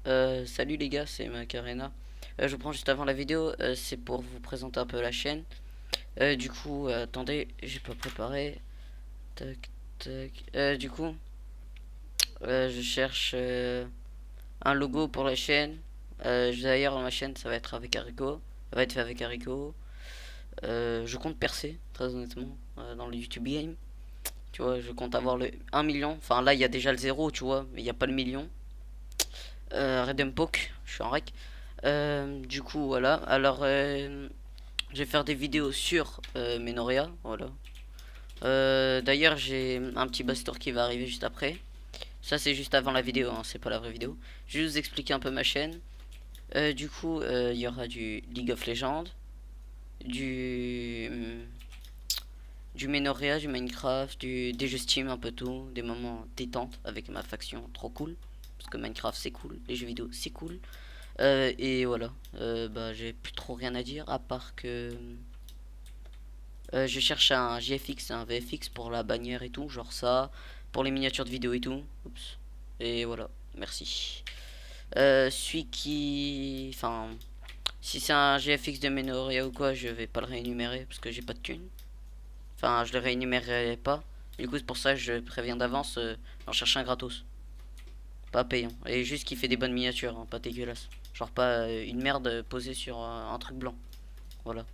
Salut les gars, c'est Macarena. Je vous prends juste avant la vidéo, c'est pour vous présenter un peu la chaîne. Attendez, j'ai pas préparé. Tac, tac. Je cherche un logo pour la chaîne. D'ailleurs, ma chaîne, ça va être avec Haricot. Ça va être fait avec Haricot. Je compte percer, très honnêtement, dans le YouTube Game. Tu vois, je compte avoir le 1 million. Enfin, là, il y a déjà le zéro, tu vois, mais il n'y a pas le million. Redem Poke, je suis en rec. Voilà. Je vais faire des vidéos sur Menoria. Voilà. D'ailleurs, j'ai un petit bastour qui va arriver juste après. Ça, c'est juste avant la vidéo, hein, c'est pas la vraie vidéo. Je vais vous expliquer un peu ma chaîne. Il y aura du League of Legends, du, du Menoria, du Minecraft, des jeux Steam, un peu tout. Des moments détente avec ma faction, trop cool. Parce que Minecraft, c'est cool. Les jeux vidéo, c'est cool. J'ai plus trop rien à dire à part que je cherche un JFX, un VFX pour la bannière et tout, genre ça, pour les miniatures de vidéo et tout. Oups. Et voilà, merci. Enfin, si c'est un GFX de Menoria ou quoi, je vais pas le réénumérer parce que j'ai pas de thunes. Enfin, je le réénumérerai pas. Du coup, c'est pour ça que je préviens d'avance, j'en cherche un gratos. Pas payant. Et juste qui fait des bonnes miniatures, hein, pas dégueulasse. Genre pas une merde posée sur un truc blanc. Voilà.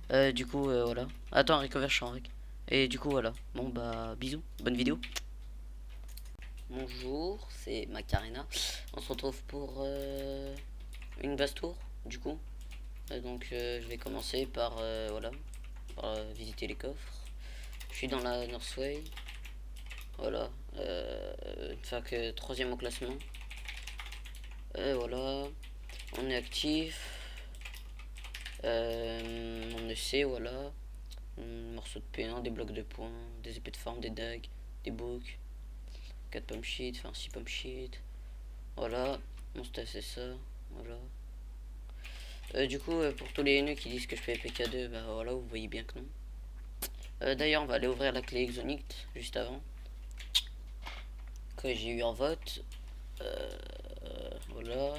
Voilà. Attends, recover, je suis en rec. Et du coup, voilà. Bon, bah, bisous. Bonne vidéo. Bonjour, c'est Macarena. On se retrouve pour une basse tour, du coup. Je vais commencer par, visiter les coffres. Je suis dans la Northway. Voilà. Fac troisième au classement. Voilà. On est actif. On essaie, voilà. Morceaux de P1, des blocs de points, des épées de forme, des dagues, des books, 4 pommes shit, enfin 6 pommes shit. Voilà, mon staff c'est ça, voilà. Pour tous les haineux qui disent que je fais PK2, bah voilà, vous voyez bien que non. D'ailleurs, on va aller ouvrir la clé Exonite juste avant. Que j'ai eu en vote. Voilà.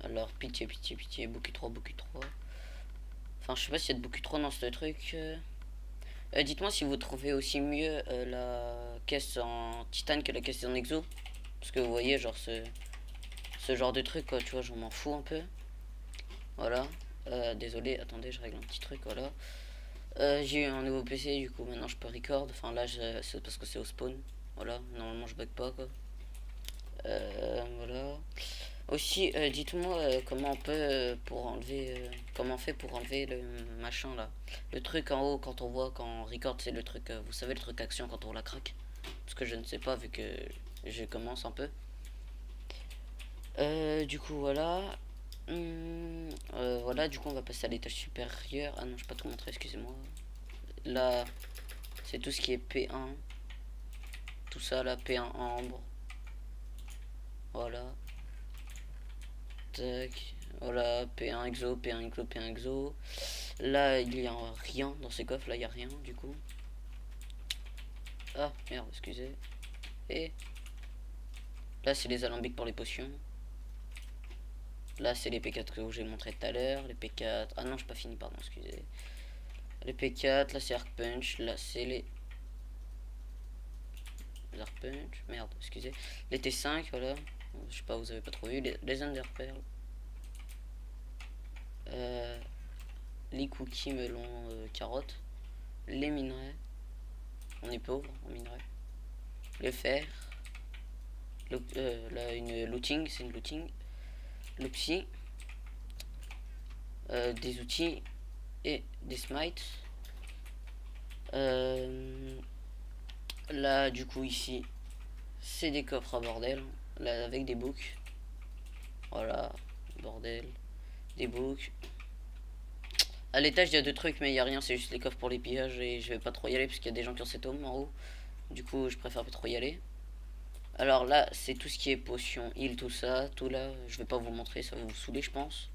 Alors, pitié, pitié, pitié, bouquet 3, bouquet 3. Enfin, je sais pas s'il y a de bouquet 3 dans ce truc. Dites-moi si vous trouvez aussi mieux la caisse en titane que la caisse en exo. Parce que vous voyez, genre ce genre de truc, quoi, tu vois, j'en m'en fous un peu. Voilà. Désolé, attendez, je règle un petit truc, voilà. J'ai eu un nouveau PC, du coup maintenant je peux record. Enfin là, c'est parce que c'est au spawn. Voilà, normalement je bug pas, quoi. Voilà. Aussi, dites-moi comment on peut pour enlever. Comment on fait pour enlever le machin là. Le truc en haut quand on voit, quand on record, c'est le truc. Vous savez, le truc action quand on la craque. Parce que je ne sais pas vu que je commence un peu. Voilà. Voilà, du coup, on va passer à l'étage supérieur. Ah non, je peux pas tout montrer, excusez-moi. Là, c'est tout ce qui est P1. Tout ça, là, P1 ambre. Voilà. Tac. Voilà, P1 exo, P1 exo, P1 exo. Là, il y a rien dans ces coffres. Là, il y a rien, du coup. Ah, merde, excusez. Et là, c'est les alambics pour les potions. Là, c'est les P4 que j'ai montré tout à l'heure. Les P4. Ah non, je pas fini, pardon, excusez. Les P4, là, c'est Arc Punch. Là, c'est les Arc Punch. Merde, excusez. Les T5, voilà. Je sais pas, vous avez pas trop vu. Les Under Pearl. Les cookies, melon, carottes. Les minerais. On est pauvre en minerais. Le fer. Là, une looting, c'est une looting. Le psy. Des outils et des smites. Là, du coup, ici, c'est des coffres à bordel. Là, avec des books. Voilà, bordel. Des books. À l'étage, il y a deux trucs, mais il n'y a rien. C'est juste les coffres pour les pillages. Et je vais pas trop y aller parce qu'il y a des gens qui ont cet homme en haut. Du coup, je préfère pas trop y aller. Alors là, c'est tout ce qui est potion, heal, tout ça. Tout là, je vais pas vous montrer, ça va vous saouler, je pense.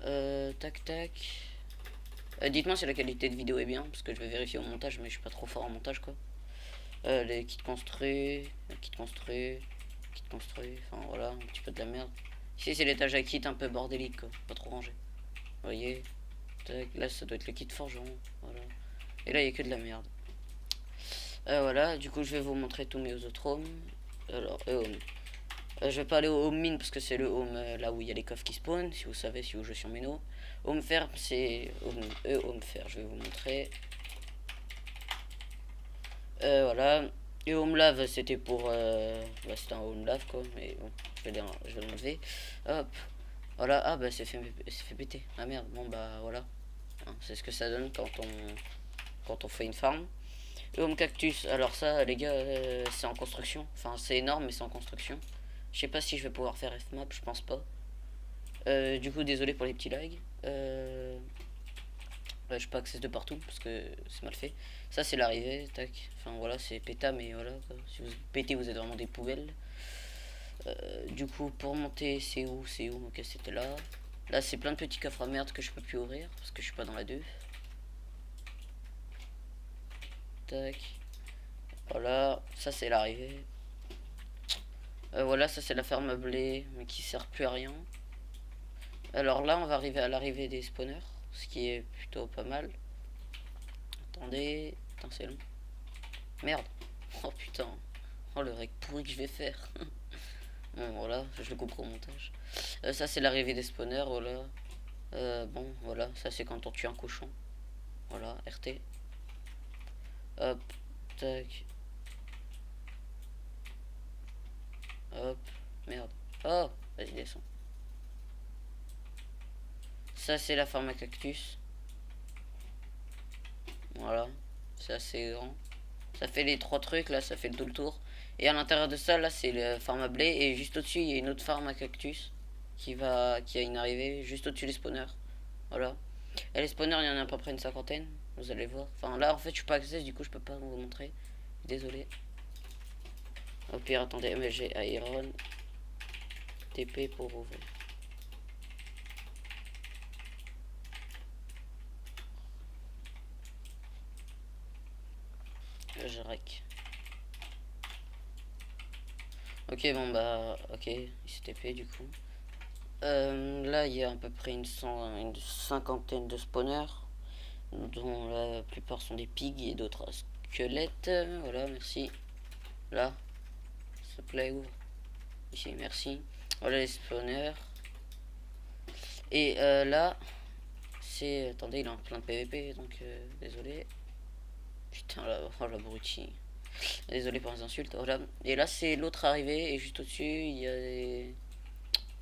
Tac, tac. Dites-moi si la qualité de vidéo est bien, parce que je vais vérifier au montage, mais je suis pas trop fort en montage, quoi. Les kits construits, kit construit, kit construit. Enfin voilà, un petit peu de la merde. Ici c'est l'étage à kit un peu bordélique quoi, pas trop rangé. Vous voyez, là ça doit être le kit forgeron. Voilà. Et là il y a que de la merde. Voilà, du coup je vais vous montrer tous mes autres homes. Alors, home. Je vais pas aller au home mine parce que c'est le home là où il y a les coffres qui spawnent, si vous savez, si vous jouez sur Meno. Home ferme, c'est home fer, je vais vous montrer. Voilà. Et home lave, c'était pour. Bah, c'était un home lave quoi, mais bon, je vais l'enlever. Hop. Voilà, ah bah c'est fait péter. Ah merde, bon bah voilà. Hein, c'est ce que ça donne quand on fait une farm. Et home cactus, alors ça les gars, c'est en construction. Enfin, c'est énorme, mais c'est en construction. Je sais pas si je vais pouvoir faire Fmap, je pense pas. Du coup, désolé pour les petits lags. Ouais, je peux accès de partout parce que c'est mal fait. Ça, c'est l'arrivée, tac. Enfin voilà, c'est péta, mais voilà. Quoi. Si vous pétez, vous êtes vraiment des poubelles. Du coup, pour monter, c'est où? C'est où? Ok, c'était là. Là, c'est plein de petits coffres à merde que je peux plus ouvrir parce que je suis pas dans la 2. Tac. Voilà, ça c'est l'arrivée. Voilà, ça c'est la ferme meublée, mais qui sert plus à rien. Alors là, on va arriver à l'arrivée des spawners, ce qui est plutôt pas mal. Attendez, putain c'est long. Merde. Oh putain. Oh le rec pourri que je vais faire. Bon voilà, je le couperai au montage. Ça c'est l'arrivée des spawners, voilà. Bon voilà, ça c'est quand on tue un cochon. Voilà, RT. Hop, tac. Hop, merde. Oh, vas-y descends. Ça c'est la farm à cactus. Voilà, c'est assez grand. Ça fait les 3 trucs là, ça fait tout le tour. Et à l'intérieur de ça, là c'est le farm à blé. Et juste au-dessus, il y a une autre farm à cactus qui a une arrivée juste au-dessus des spawners. Voilà. Et les spawners, il y en a à peu près une cinquantaine. Vous allez voir. Enfin là, en fait, je suis pas access, du coup, je peux pas vous montrer. Désolé. Au pire, attendez, mais j'ai Iron. TP pour ouvrir. Je rec. Ok, bon bah, ok, il s'est TP du coup. Là, il y a à peu près une cinquantaine de spawners, dont la plupart sont des pigs et d'autres squelettes. Voilà, merci. Là, s'il te plaît, ouvre. Ici, merci. Voilà les spawners. Et là, c'est. Attendez, il est en plein de PVP, donc désolé. Putain, là, oh l'abruti. Désolé pour les insultes. Voilà. Et là, c'est l'autre arrivée, et juste au-dessus, il y a des.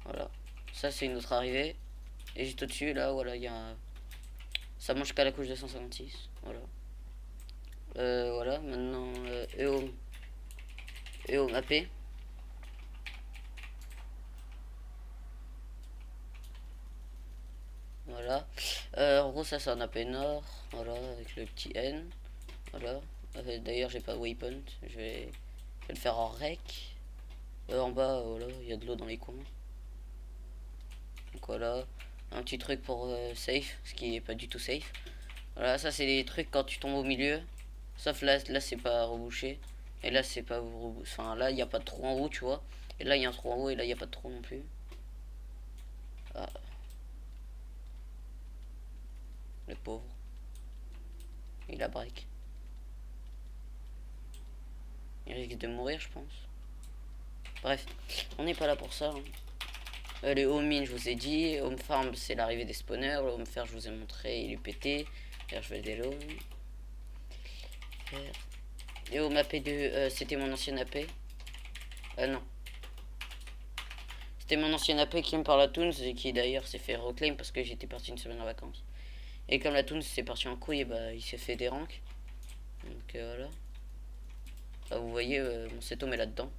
Voilà. Ça, c'est une autre arrivée. Et juste au-dessus, là, voilà, il y a. Ça mange qu'à la couche de 156. Voilà. Voilà, maintenant, EO mappé. Voilà. En gros, ça, c'est un AP nord. Voilà, avec le petit N. Voilà. D'ailleurs, j'ai pas de waypoint. Je vais le faire en rec. En bas, voilà, il y a de l'eau dans les coins. Donc voilà. Un petit truc pour safe, ce qui est pas du tout safe. Voilà, ça, c'est des trucs quand tu tombes au milieu. Sauf là c'est pas rebouché. Et là, c'est pas rebouché. Enfin, là, il n'y a pas de trou en haut, tu vois. Et là, il y a un trou en haut, et là, il n'y a pas de trou non plus. Ah, le pauvre. Il a break. Il risque de mourir, je pense. Bref, on n'est pas là pour ça. Hein. Les home mines, je vous ai dit. Home farm, c'est l'arrivée des spawners. Le home fer, je vous ai montré, il est pété. D'ailleurs, je vais des loam. Et home AP2, c'était mon ancien AP. Non. C'était mon ancien AP qui me par la Toons et qui d'ailleurs s'est fait reclaim parce que j'étais parti une semaine en vacances. Et comme la Toons s'est parti en couille, bah, il s'est fait des ranks. Donc voilà. Bah, vous voyez, mon setom est là-dedans.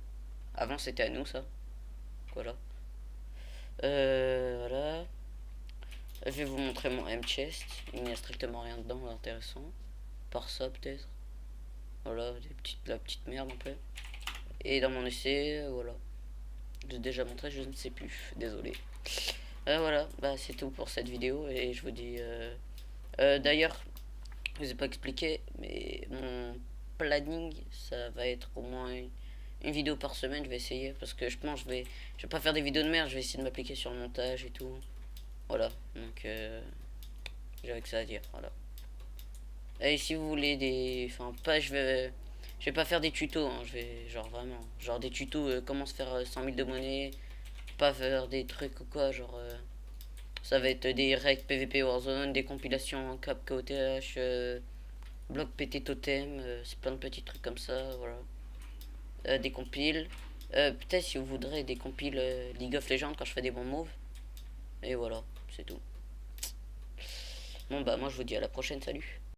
Avant c'était à nous ça. Voilà. Voilà. Je vais vous montrer mon M-chest. Il n'y a strictement rien dedans d'intéressant. Par ça peut-être. Voilà, la petite merde un peu. Et dans mon essai, voilà. J'ai déjà montré, je ne sais plus. Désolé. Voilà, bah c'est tout pour cette vidéo et je vous dis. D'ailleurs, je vous ai pas expliqué, mais mon planning, ça va être au moins une vidéo par semaine, je vais essayer. Parce que je pense je vais pas faire des vidéos de merde, je vais essayer de m'appliquer sur le montage et tout. Voilà, donc j'ai que ça à dire, voilà. Et si vous voulez des... Enfin, pas, je vais pas faire des tutos, hein, je vais, genre vraiment, genre des tutos, comment se faire 100 000 de monnaie, pas faire des trucs ou quoi, genre... ça va être des règles PVP Warzone, des compilations en Cap KOTH, bloc PT Totem, c'est plein de petits trucs comme ça, voilà. Des compiles. Peut-être si vous voudrez des compiles League of Legends quand je fais des bons moves. Et voilà, c'est tout. Bon bah moi je vous dis à la prochaine, salut.